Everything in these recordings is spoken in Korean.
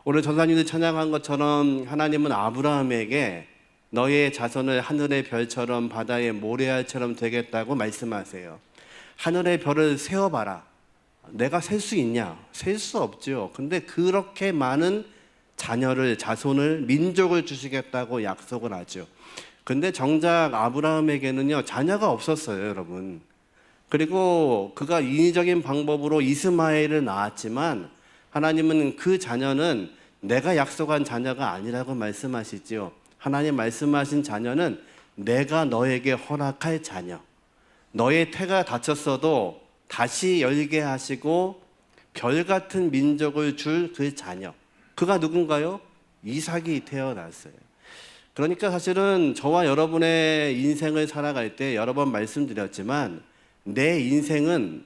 오늘 전사님들 찬양한 것처럼 하나님은 아브라함에게 너의 자손을 하늘의 별처럼 바다의 모래알처럼 되겠다고 말씀하세요. 하늘의 별을 세어봐라. 내가 셀 수 있냐? 셀 수 없죠. 근데 그렇게 많은 자녀를, 자손을, 민족을 주시겠다고 약속을 하죠. 근데 정작 아브라함에게는요, 자녀가 없었어요, 여러분. 그리고 그가 인위적인 방법으로 이스마엘을 낳았지만 하나님은 그 자녀는 내가 약속한 자녀가 아니라고 말씀하시죠. 하나님 말씀하신 자녀는 내가 너에게 허락할 자녀. 너의 태가 다쳤어도 다시 열게 하시고 별 같은 민족을 줄 그 자녀. 그가 누군가요? 이삭이 태어났어요. 그러니까 사실은 저와 여러분의 인생을 살아갈 때 여러 번 말씀드렸지만 내 인생은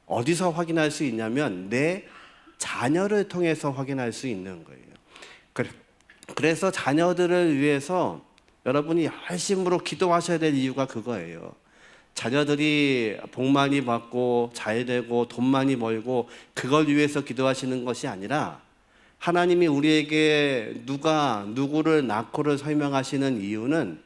어디서 확인할 수 있냐면 내 자녀를 통해서 확인할 수 있는 거예요. 그래서 자녀들을 위해서 여러분이 열심으로 기도하셔야 될 이유가 그거예요. 자녀들이 복 많이 받고 잘 되고 돈 많이 벌고 그걸 위해서 기도하시는 것이 아니라 하나님이 우리에게 누가 누구를 낳고를 설명하시는 이유는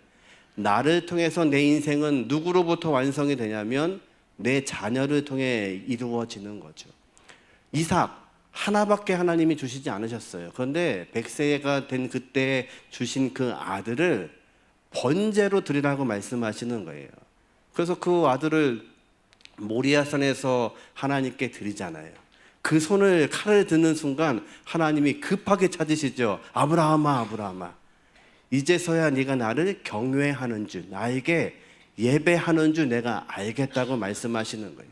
나를 통해서 내 인생은 누구로부터 완성이 되냐면 내 자녀를 통해 이루어지는 거죠. 이삭 하나밖에 하나님이 주시지 않으셨어요. 그런데 100세가 된 그때 주신 그 아들을 번제로 드리라고 말씀하시는 거예요. 그래서 그 아들을 모리아산에서 하나님께 드리잖아요. 그 손을 칼을 드는 순간 하나님이 급하게 찾으시죠. 아브라함아, 아브라함아, 이제서야 네가 나를 경외하는 줄, 나에게 예배하는 줄 내가 알겠다고 말씀하시는 거예요.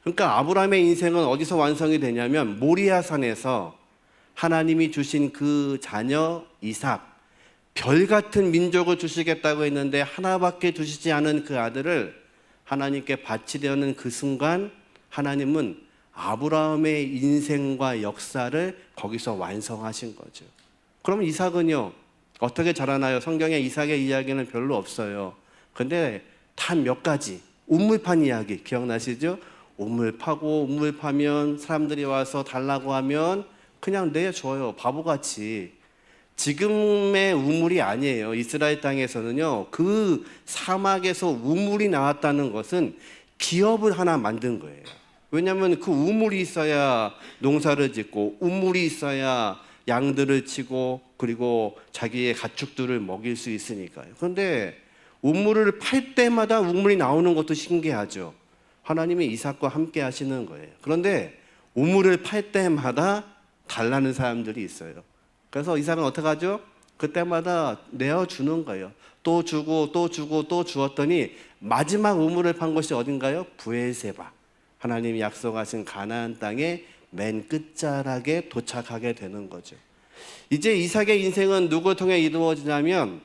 그러니까 아브라함의 인생은 어디서 완성이 되냐면 모리아산에서 하나님이 주신 그 자녀 이삭, 별 같은 민족을 주시겠다고 했는데 하나밖에 주시지 않은 그 아들을 하나님께 바치려는 그 순간 하나님은 아브라함의 인생과 역사를 거기서 완성하신 거죠. 그럼 이삭은요, 어떻게 자라나요? 성경에 이삭의 이야기는 별로 없어요. 근데 단 몇 가지, 우물판 이야기 기억나시죠? 우물 파고 우물 파면 사람들이 와서 달라고 하면 그냥 내줘요. 바보같이. 지금의 우물이 아니에요. 이스라엘 땅에서는요, 그 사막에서 우물이 나왔다는 것은 기업을 하나 만든 거예요. 왜냐하면 그 우물이 있어야 농사를 짓고 우물이 있어야 양들을 치고 그리고 자기의 가축들을 먹일 수 있으니까요. 그런데 우물을 팔 때마다 우물이 나오는 것도 신기하죠. 하나님이 이삭과 함께 하시는 거예요. 그런데 우물을 팔 때마다 달라는 사람들이 있어요. 그래서 이삭은 어떻게 하죠? 그때마다 내어주는 거예요. 또 주고 또 주고 또 주었더니 마지막 우물을 판 것이 어딘가요? 브엘세바. 하나님이 약속하신 가나안 땅의 맨 끝자락에 도착하게 되는 거죠. 이제 이삭의 인생은 누구를 통해 이루어지냐면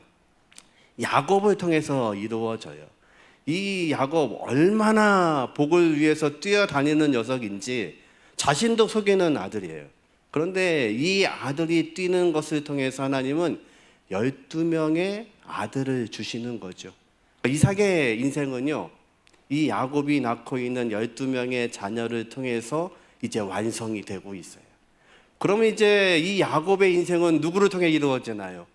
야곱을 통해서 이루어져요. 이 야곱 얼마나 복을 위해서 뛰어다니는 녀석인지 자신도 속이는 아들이에요. 그런데 이 아들이 뛰는 것을 통해서 하나님은 12명의 아들을 주시는 거죠. 이삭의 인생은요, 이 야곱이 낳고 있는 12명의 자녀를 통해서 이제 완성이 되고 있어요. 그러면 이제 이 야곱의 인생은 누구를 통해 이루어지나요?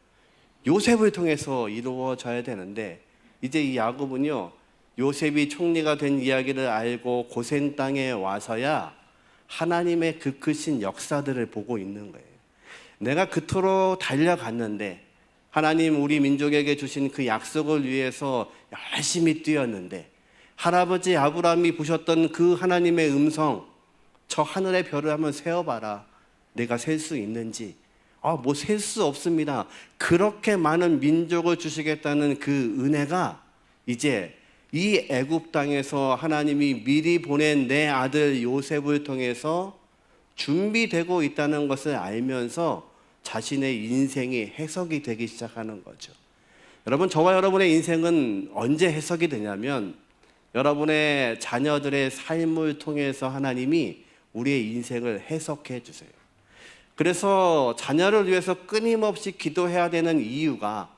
요셉을 통해서 이루어져야 되는데 이제 이 야곱은요, 요셉이 총리가 된 이야기를 알고 고센 땅에 와서야 하나님의 그 크신 역사들을 보고 있는 거예요. 내가 그토록 달려갔는데 하나님 우리 민족에게 주신 그 약속을 위해서 열심히 뛰었는데 할아버지 아브라함이 보셨던 그 하나님의 음성, 저 하늘의 별을 한번 세어봐라. 내가 셀 수 있는지. 뭐 셀 수 없습니다. 그렇게 많은 민족을 주시겠다는 그 은혜가 이제 이 애굽 땅에서 하나님이 미리 보낸 내 아들 요셉을 통해서 준비되고 있다는 것을 알면서 자신의 인생이 해석이 되기 시작하는 거죠. 여러분, 저와 여러분의 인생은 언제 해석이 되냐면 여러분의 자녀들의 삶을 통해서 하나님이 우리의 인생을 해석해 주세요. 그래서 자녀를 위해서 끊임없이 기도해야 되는 이유가,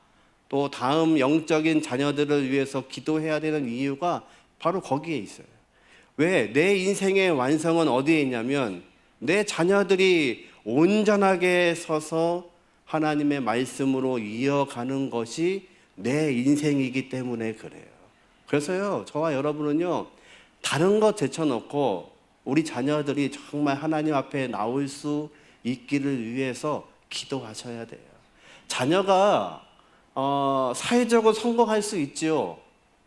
또 다음 영적인 자녀들을 위해서 기도해야 되는 이유가 바로 거기에 있어요. 왜? 내 인생의 완성은 어디에 있냐면 내 자녀들이 온전하게 서서 하나님의 말씀으로 이어가는 것이 내 인생이기 때문에 그래요. 그래서요, 저와 여러분은요, 다른 것 제쳐놓고 우리 자녀들이 정말 하나님 앞에 나올 수 있기를 위해서 기도하셔야 돼요. 자녀가 사회적으로 성공할 수 있지요.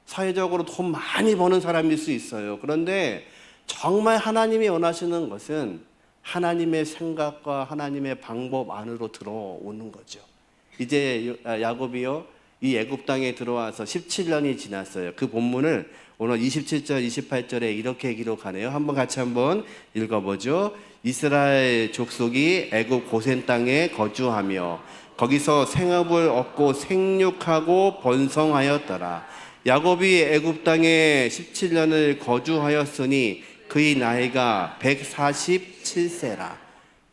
사회적으로 돈 많이 버는 사람일 수 있어요. 그런데 정말 하나님이 원하시는 것은 하나님의 생각과 하나님의 방법 안으로 들어오는 거죠. 이제 야곱이요, 이 애굽 땅에 들어와서 17년이 지났어요. 그 본문을 오늘 27절, 28절에 이렇게 기록하네요. 같이 한번 읽어보죠. 이스라엘 족속이 애굽 고센 땅에 거주하며 거기서 생업을 얻고 생육하고 번성하였더라. 야곱이 애굽 땅에 17년을 거주하였으니 그의 나이가 147세라.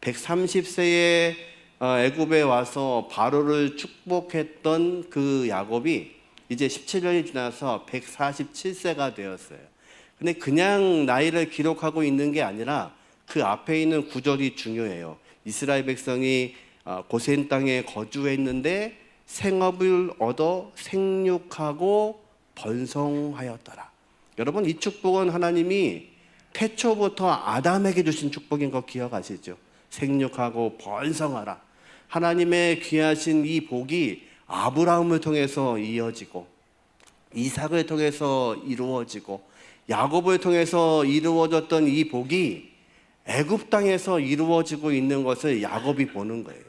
130세에 애굽에 와서 바로를 축복했던 그 야곱이 이제 17년이 지나서 147세가 되었어요. 근데 그냥 나이를 기록하고 있는 게 아니라 그 앞에 있는 구절이 중요해요. 이스라엘 백성이 고센 땅에 거주했는데 생업을 얻어 생육하고 번성하였더라. 여러분, 이 축복은 하나님이 태초부터 아담에게 주신 축복인 거 기억하시죠? 생육하고 번성하라. 하나님의 귀하신 이 복이 아브라함을 통해서 이어지고 이삭을 통해서 이루어지고 야곱을 통해서 이루어졌던 이 복이 애굽 땅에서 이루어지고 있는 것을 야곱이 보는 거예요.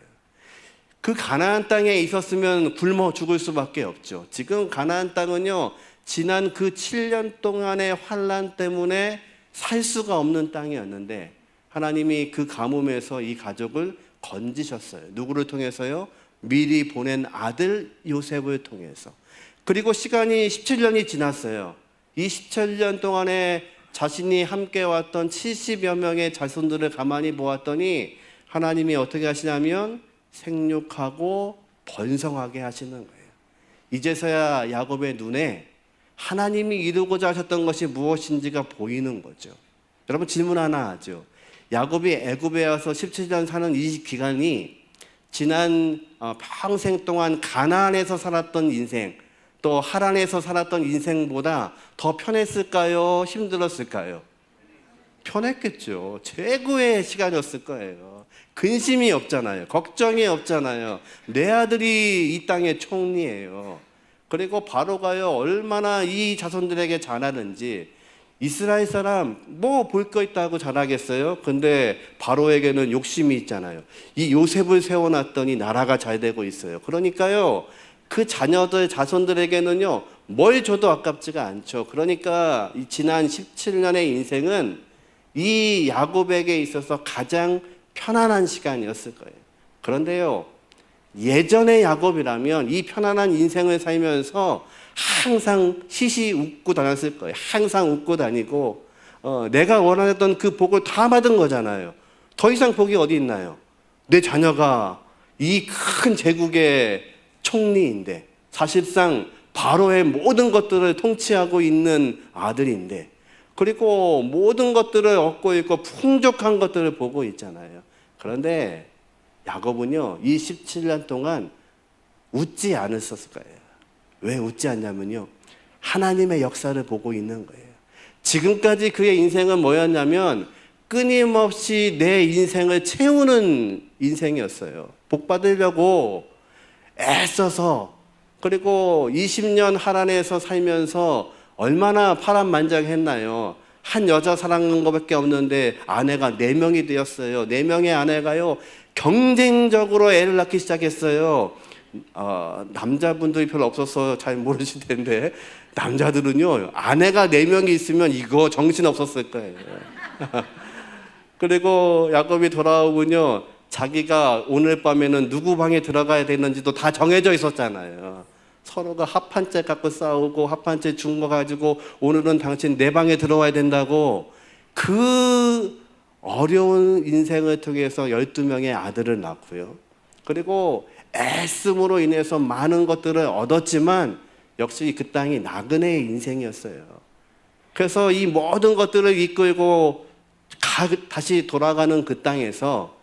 그 가나안 땅에 있었으면 굶어 죽을 수밖에 없죠. 지금 가나안 땅은요, 지난 그 7년 동안의 환난 때문에 살 수가 없는 땅이었는데 하나님이 그 가뭄에서 이 가족을 건지셨어요. 누구를 통해서요? 미리 보낸 아들 요셉을 통해서. 그리고 시간이 17년이 지났어요. 이 17년 동안에 자신이 함께 왔던 70여 명의 자손들을 가만히 보았더니 하나님이 어떻게 하시냐면 생육하고 번성하게 하시는 거예요. 이제서야 야곱의 눈에 하나님이 이루고자 하셨던 것이 무엇인지가 보이는 거죠. 여러분, 질문 하나 하죠. 야곱이 애굽에 와서 17년 사는 이 기간이 지난 평생 동안 가나안에서 살았던 인생, 또 하란에서 살았던 인생보다 더 편했을까요? 힘들었을까요? 편했겠죠. 최고의 시간이었을 거예요. 근심이 없잖아요. 걱정이 없잖아요. 내 아들이 이 땅의 총리예요. 그리고 바로가요, 얼마나 이 자손들에게 잘하는지. 이스라엘 사람 뭐 볼 거 있다고 잘하겠어요? 근데 바로에게는 욕심이 있잖아요. 이 요셉을 세워놨더니 나라가 잘 되고 있어요. 그러니까요, 그 자녀들, 자손들에게는요, 뭘 줘도 아깝지가 않죠. 그러니까 이 지난 17년의 인생은 이 야곱에게 있어서 가장 편안한 시간이었을 거예요. 그런데요, 예전의 야곱이라면 이 편안한 인생을 살면서 항상 시시 웃고 다녔을 거예요. 항상 웃고 다니고 내가 원하던 그 복을 다 받은 거잖아요. 더 이상 복이 어디 있나요? 내 자녀가 이 큰 제국의 총리인데, 사실상 바로의 모든 것들을 통치하고 있는 아들인데, 그리고 모든 것들을 얻고 있고 풍족한 것들을 보고 있잖아요. 그런데 야곱은요, 이 17년 동안 웃지 않았었을 거예요. 왜 웃지 않냐면요, 하나님의 역사를 보고 있는 거예요. 지금까지 그의 인생은 뭐였냐면 끊임없이 내 인생을 채우는 인생이었어요. 복 받으려고 애써서, 그리고 20년 하란에서 살면서 얼마나 파란만장했나요? 한 여자 사랑한 것밖에 없는데 아내가 4명이 되었어요. 4명의 아내가요, 경쟁적으로 애를 낳기 시작했어요. 남자분들이 별로 없어서 잘 모르실 텐데, 남자들은요, 아내가 4명이 있으면 이거 정신 없었을 거예요. 그리고 야곱이 돌아오군요, 자기가 오늘 밤에는 누구 방에 들어가야 되는지도 다 정해져 있었잖아요. 서로가 합한채 갖고 싸우고 합한채 준 거 가지고 오늘은 당신 내 방에 들어와야 된다고. 그 어려운 인생을 통해서 12명의 아들을 낳고요. 그리고 애씀으로 인해서 많은 것들을 얻었지만 역시 그 땅이 나그네의 인생이었어요. 그래서 이 모든 것들을 이끌고 다시 돌아가는 그 땅에서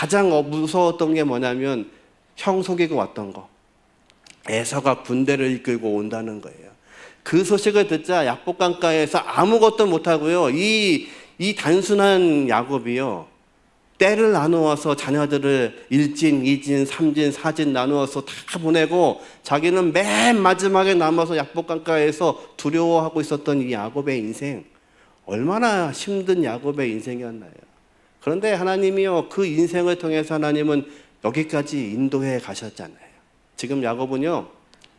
가장 무서웠던 게 뭐냐면 형 속이고 왔던 거. 에서가 군대를 이끌고 온다는 거예요. 그 소식을 듣자 약복강가에서 아무것도 못하고요. 이 단순한 야곱이요. 때를 나누어서 자녀들을 1진, 2진, 3진, 4진 나누어서 다 보내고 자기는 맨 마지막에 남아서 약복강가에서 두려워하고 있었던 이 야곱의 인생. 얼마나 힘든 야곱의 인생이었나요? 그런데 하나님이요. 그 인생을 통해서 하나님은 여기까지 인도해 가셨잖아요. 지금 야곱은요.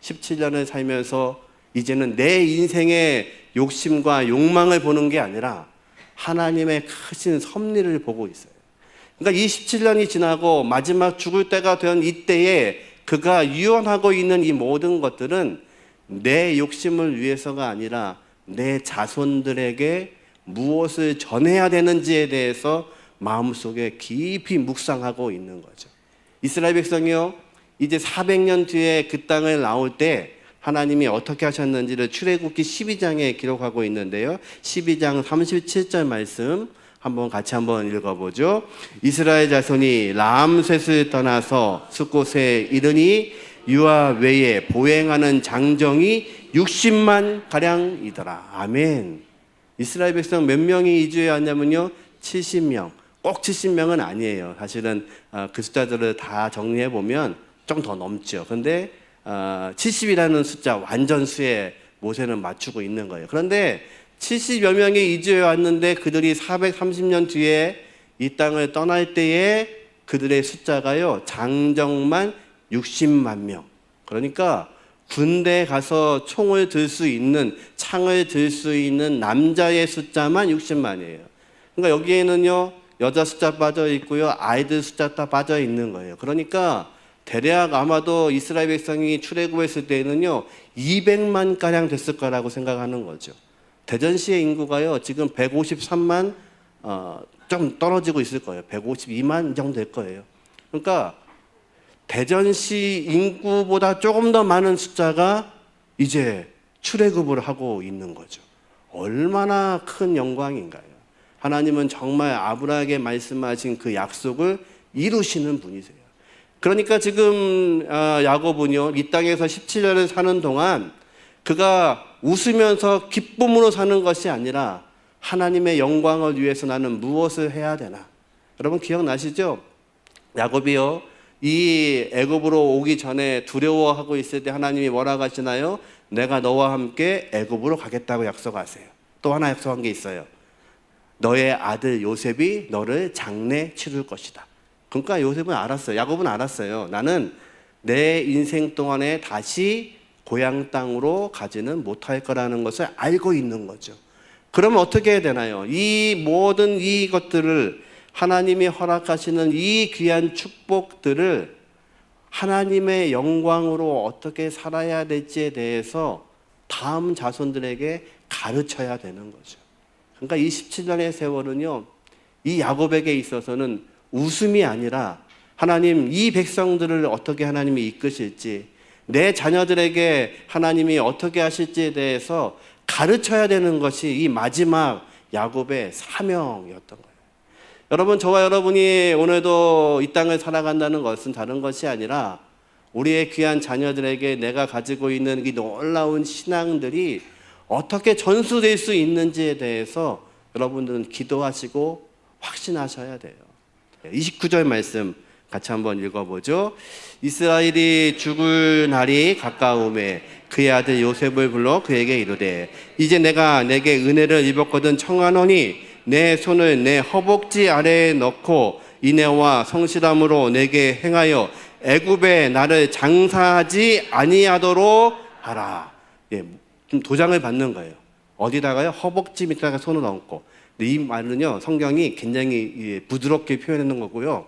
17년을 살면서 이제는 내 인생의 욕심과 욕망을 보는 게 아니라 하나님의 크신 섭리를 보고 있어요. 그러니까 이 17년이 지나고 마지막 죽을 때가 된 이때에 그가 유언하고 있는 이 모든 것들은 내 욕심을 위해서가 아니라 내 자손들에게 무엇을 전해야 되는지에 대해서 마음속에 깊이 묵상하고 있는 거죠. 이스라엘 백성이요, 이제 400년 뒤에 그 땅을 나올 때 하나님이 어떻게 하셨는지를 출애굽기 12장에 기록하고 있는데요. 12장 37절 말씀 한번 같이 한번 읽어보죠. 이스라엘 자손이 람셋을 떠나서 숫곳에 이르니 유아 외에 보행하는 장정이 60만 가량이더라. 아멘. 이스라엘 백성 몇 명이 이주해 왔냐면요, 70명. 꼭 70명은 아니에요. 사실은 그 숫자들을 다 정리해 보면 좀 더 넘죠. 근데 70이라는 숫자 완전수에 모세는 맞추고 있는 거예요. 그런데 70여 명이 이주해 왔는데 그들이 430년 뒤에 이 땅을 떠날 때에 그들의 숫자가요, 장정만 60만 명. 그러니까 군대에 가서 총을 들 수 있는, 창을 들 수 있는 남자의 숫자만 60만이에요. 그러니까 여기에는요, 여자 숫자 빠져 있고요, 아이들 숫자 다 빠져 있는 거예요. 그러니까 대략 아마도 이스라엘 백성이 출애굽했을 때에는요 200만 가량 됐을 거라고 생각하는 거죠. 대전시의 인구가요 지금 153만 좀 떨어지고 있을 거예요. 152만 정도 될 거예요. 그러니까 대전시 인구보다 조금 더 많은 숫자가 이제 출애굽을 하고 있는 거죠. 얼마나 큰 영광인가요? 하나님은 정말 아브라함에게 말씀하신 그 약속을 이루시는 분이세요. 그러니까 지금 야곱은요, 이 땅에서 17년을 사는 동안 그가 웃으면서 기쁨으로 사는 것이 아니라 하나님의 영광을 위해서 나는 무엇을 해야 되나? 여러분 기억나시죠? 야곱이요, 이 애굽으로 오기 전에 두려워하고 있을 때 하나님이 뭐라고 하시나요? 내가 너와 함께 애굽으로 가겠다고 약속하세요. 또 하나 약속한 게 있어요. 너의 아들 요셉이 너를 장래 치를 것이다. 그러니까 요셉은 알았어요. 야곱은 알았어요. 나는 내 인생 동안에 다시 고향 땅으로 가지는 못할 거라는 것을 알고 있는 거죠. 그러면 어떻게 해야 되나요? 이 모든 이것들을 하나님이 허락하시는 이 귀한 축복들을 하나님의 영광으로 어떻게 살아야 될지에 대해서 다음 자손들에게 가르쳐야 되는 거죠. 그러니까 이 17년의 세월은요, 이 야곱에게 있어서는 웃음이 아니라 하나님 이 백성들을 어떻게 하나님이 이끄실지, 내 자녀들에게 하나님이 어떻게 하실지에 대해서 가르쳐야 되는 것이 이 마지막 야곱의 사명이었던 거예요. 여러분, 저와 여러분이 오늘도 이 땅을 살아간다는 것은 다른 것이 아니라 우리의 귀한 자녀들에게 내가 가지고 있는 이 놀라운 신앙들이 어떻게 전수될 수 있는지에 대해서 여러분들은 기도하시고 확신하셔야 돼요. 29절 말씀 같이 한번 읽어보죠. 이스라엘이 죽을 날이 가까우매 그의 아들 요셉을 불러 그에게 이르되 이제 내가 내게 은혜를 입었거든 청하노니 내 손을 내 허벅지 아래에 넣고 인애와 성실함으로 내게 행하여 애굽에 나를 장사하지 아니하도록 하라. 좀 도장을 받는 거예요. 어디다가요? 허벅지 밑에다가 손을 얹고. 근데 이 말은요, 성경이 굉장히 부드럽게 표현하는 거고요.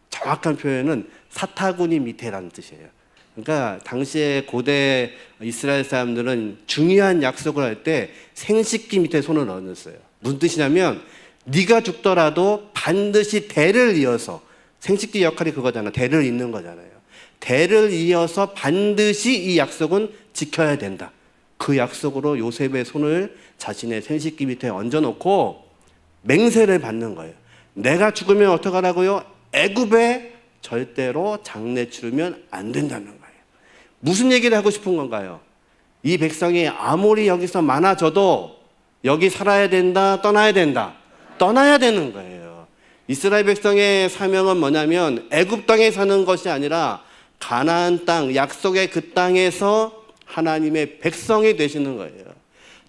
정확한 표현은 사타구니 밑에라는 뜻이에요. 그러니까 당시에 고대 이스라엘 사람들은 중요한 약속을 할 때 생식기 밑에 손을 넣었어요. 무슨 뜻이냐면 네가 죽더라도 반드시 대를 이어서, 생식기 역할이 그거잖아. 대를 잇는 거잖아요. 대를 이어서 반드시 이 약속은 지켜야 된다. 그 약속으로 요셉의 손을 자신의 생식기 밑에 얹어놓고 맹세를 받는 거예요. 내가 죽으면 어떡하라고요? 애굽에 절대로 장례 치르면 안 된다는 거예요. 무슨 얘기를 하고 싶은 건가요? 이 백성이 아무리 여기서 많아져도 여기 살아야 된다, 떠나야 된다. 떠나야 되는 거예요. 이스라엘 백성의 사명은 뭐냐면 애굽 땅에 사는 것이 아니라 가나안 땅, 약속의 그 땅에서 하나님의 백성이 되시는 거예요.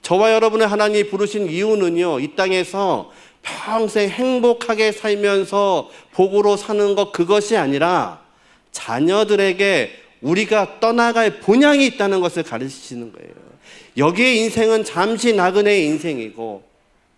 저와 여러분을 하나님이 부르신 이유는요, 이 땅에서 평생 행복하게 살면서 복으로 사는 것, 그것이 아니라 자녀들에게 우리가 떠나갈 본향이 있다는 것을 가르치시는 거예요. 여기의 인생은 잠시 나그네의 인생이고,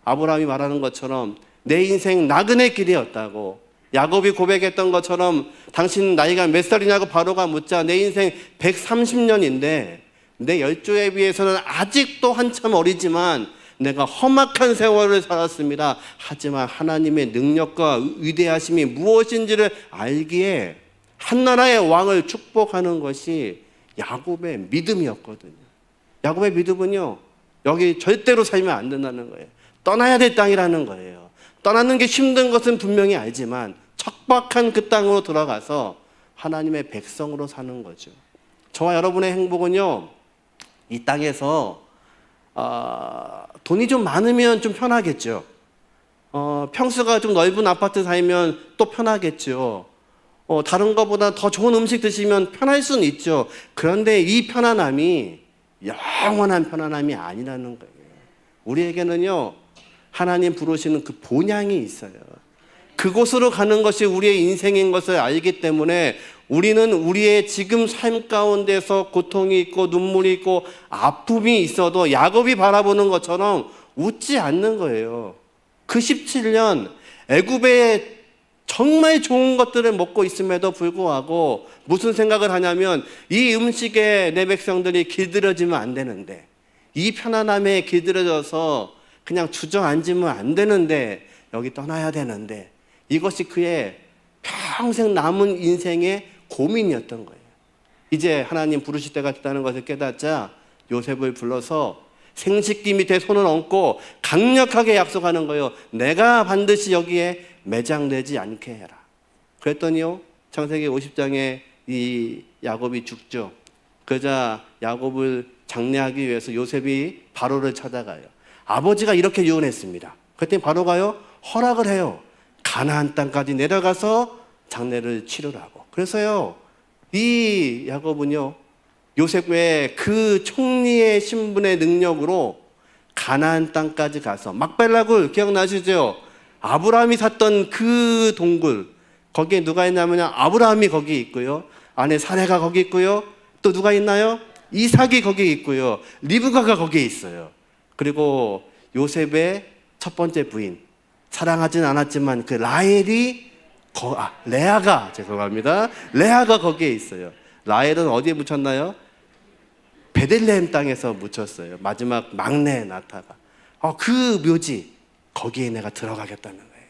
아브라함이 말하는 것처럼 내 인생 나그네 길이었다고, 야곱이 고백했던 것처럼 당신 나이가 몇 살이냐고 바로가 묻자 내 인생 130년인데 내 열조에 비해서는 아직도 한참 어리지만 내가 험악한 세월을 살았습니다. 하지만 하나님의 능력과 위대하심이 무엇인지를 알기에 한나라의 왕을 축복하는 것이 야곱의 믿음이었거든요. 야곱의 믿음은요, 여기 절대로 살면 안 된다는 거예요. 떠나야 될 땅이라는 거예요. 떠나는 게 힘든 것은 분명히 알지만 척박한 그 땅으로 들어가서 하나님의 백성으로 사는 거죠. 저와 여러분의 행복은요, 이 땅에서 돈이 좀 많으면 좀 편하겠죠. 평수가 좀 넓은 아파트 살면 또 편하겠죠. 다른 것보다 더 좋은 음식 드시면 편할 수는 있죠. 그런데 이 편안함이 영원한 편안함이 아니라는 거예요. 우리에게는요, 하나님 부르시는 그 본향이 있어요. 그곳으로 가는 것이 우리의 인생인 것을 알기 때문에 우리는 우리의 지금 삶 가운데서 고통이 있고 눈물이 있고 아픔이 있어도 야곱이 바라보는 것처럼 웃지 않는 거예요. 그 17년 애굽에 정말 좋은 것들을 먹고 있음에도 불구하고 무슨 생각을 하냐면 이 음식에 내 백성들이 길들여지면 안 되는데, 이 편안함에 길들여져서 그냥 주저앉으면 안 되는데, 여기 떠나야 되는데, 이것이 그의 평생 남은 인생의 고민이었던 거예요. 이제 하나님 부르실 때가 됐다는 것을 깨닫자 요셉을 불러서 생식기 밑에 손을 얹고 강력하게 약속하는 거예요. 내가 반드시 여기에 매장되지 않게 해라. 그랬더니요, 창세기 50장에 이 야곱이 죽죠. 그러자 야곱을 장례하기 위해서 요셉이 바로를 찾아가요. 아버지가 이렇게 유언했습니다. 그랬더니 바로가요, 허락을 해요. 가나안 땅까지 내려가서 장례를 치르라고. 그래서요, 이 야곱은요, 요셉 외에 그 총리의 신분의 능력으로 가나안 땅까지 가서, 막벨라굴 기억나시죠? 아브라함이 샀던 그 동굴, 거기에 누가 있냐면 아브라함이 거기 있고요, 아내 사레가 거기 있고요, 또 누가 있나요? 이삭이 거기 있고요, 리브가가 거기 있어요. 그리고 요셉의 첫 번째 부인, 사랑하진 않았지만 그 라헬이 레아가, 죄송합니다, 레아가 거기에 있어요. 라헬은 어디에 묻혔나요? 베들레헴 땅에서 묻혔어요. 마지막 막내 나타가. 그 묘지, 거기에 내가 들어가겠다는 거예요.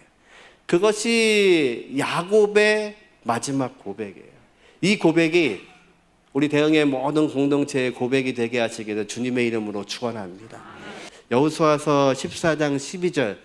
그것이 야곱의 마지막 고백이에요. 이 고백이 우리 대흥의 모든 공동체의 고백이 되게 하시기를 주님의 이름으로 축원합니다. 여호수아서 14장 12절,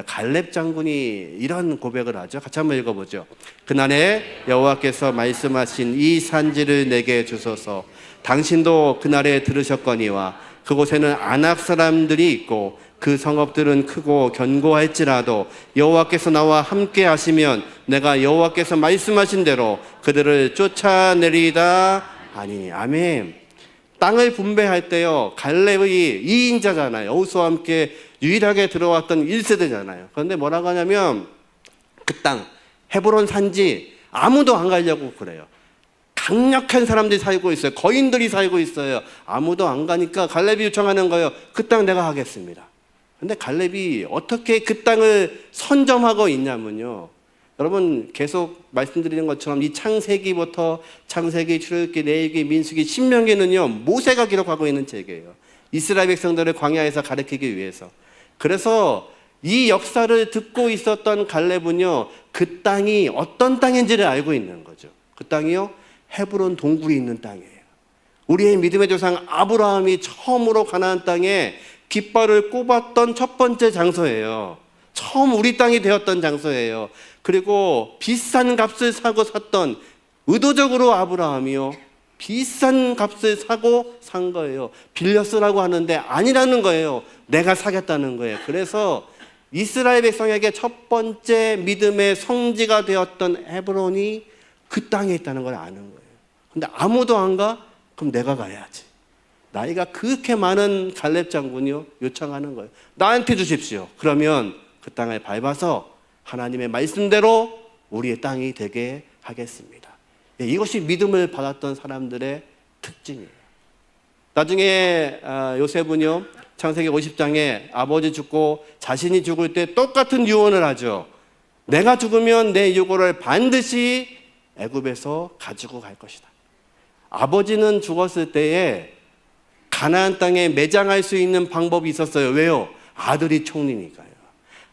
갈렙 장군이 이런 고백을 하죠. 같이 한번 읽어보죠. 그날에 여호와께서 말씀하신 이 산지를 내게 주소서. 당신도 그날에 들으셨거니와 그곳에는 아낙 사람들이 있고 그 성읍들은 크고 견고할지라도 여호와께서 나와 함께 하시면 내가 여호와께서 말씀하신 대로 그들을 쫓아내리다 하니. 아멘. 땅을 분배할 때요, 갈렙의 2인자잖아요. 여호수아와 함께 유일하게 들어왔던 1세대잖아요. 그런데 뭐라고 하냐면 그 땅, 헤브론 산지 아무도 안 가려고 그래요. 강력한 사람들이 살고 있어요. 거인들이 살고 있어요. 아무도 안 가니까 갈렙이 요청하는 거예요. 그 땅 내가 하겠습니다. 근데 갈렙이 어떻게 그 땅을 선점하고 있냐면요, 여러분 계속 말씀드리는 것처럼 이 창세기부터 창세기, 출애굽기, 레위기, 민수기, 신명기는요, 모세가 기록하고 있는 책이에요. 이스라엘 백성들을 광야에서 가르치기 위해서. 그래서 이 역사를 듣고 있었던 갈렙은요, 그 땅이 어떤 땅인지를 알고 있는 거죠. 그 땅이요, 헤브론 동굴이 있는 땅이에요. 우리의 믿음의 조상 아브라함이 처음으로 가나안 땅에 깃발을 꼽았던 첫 번째 장소예요. 처음 우리 땅이 되었던 장소예요. 그리고 비싼 값을 사고 샀던, 의도적으로 아브라함이요, 비싼 값을 사고 산 거예요. 빌려 쓰라고 하는데 아니라는 거예요. 내가 사겠다는 거예요. 그래서 이스라엘 백성에게 첫 번째 믿음의 성지가 되었던 헤브론이 그 땅에 있다는 걸 아는 거예요. 근데 아무도 안 가? 그럼 내가 가야지. 나이가 그렇게 많은 갈렙 장군이요, 요청하는 거예요. 나한테 주십시오. 그러면 그 땅을 밟아서 하나님의 말씀대로 우리의 땅이 되게 하겠습니다. 이것이 믿음을 받았던 사람들의 특징이에요. 나중에 요셉은요, 창세기 50장에 아버지 죽고 자신이 죽을 때 똑같은 유언을 하죠. 내가 죽으면 내 유고를 반드시 애굽에서 가지고 갈 것이다. 아버지는 죽었을 때에 가나안 땅에 매장할 수 있는 방법이 있었어요. 왜요? 아들이 총리니까요.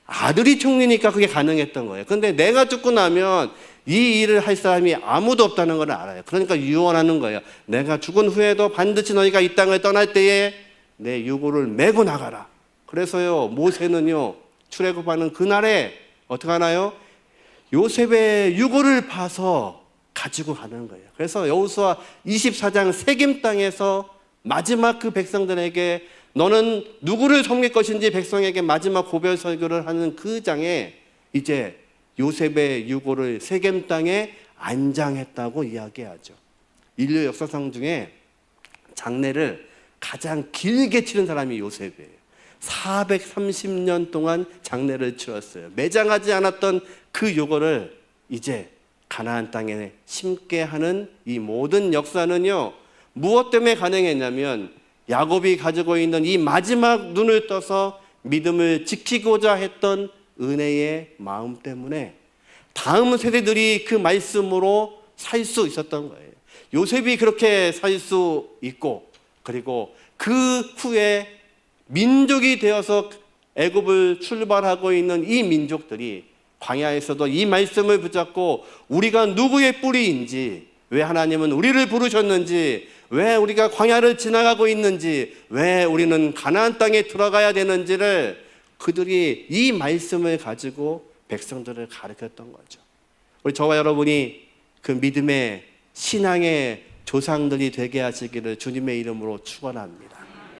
아들이 총리니까 그게 가능했던 거예요. 근데 내가 죽고 나면 이 일을 할 사람이 아무도 없다는 걸 알아요. 그러니까 유언하는 거예요. 내가 죽은 후에도 반드시 너희가 이 땅을 떠날 때에 내 유고를 메고 나가라. 그래서요, 모세는요, 출애굽하는 그날에 어떻게 하나요? 요셉의 유고를 파서 가지고 가는 거예요. 그래서 여호수아 24장 세겜 땅에서 마지막 그 백성들에게 너는 누구를 섬길 것인지 백성에게 마지막 고별 설교를 하는 그 장에 이제 요셉의 유고를 세겜 땅에 안장했다고 이야기하죠. 인류 역사상 중에 장례를 가장 길게 치른 사람이 요셉이에요. 430년 동안 장례를 치렀어요. 매장하지 않았던 그 유고를 이제 가나안 땅에 심게 하는 이 모든 역사는요, 무엇 때문에 가능했냐면 야곱이 가지고 있는 이 마지막 눈을 떠서 믿음을 지키고자 했던 은혜의 마음 때문에 다음 세대들이 그 말씀으로 살 수 있었던 거예요. 요셉이 그렇게 살 수 있고, 그리고 그 후에 민족이 되어서 애굽을 출발하고 있는 이 민족들이 광야에서도 이 말씀을 붙잡고 우리가 누구의 뿌리인지, 왜 하나님은 우리를 부르셨는지, 왜 우리가 광야를 지나가고 있는지, 왜 우리는 가나안 땅에 들어가야 되는지를 그들이 이 말씀을 가지고 백성들을 가르쳤던 거죠. 우리 저와 여러분이 그 믿음의 신앙의 조상들이 되게 하시기를 주님의 이름으로 축원합니다.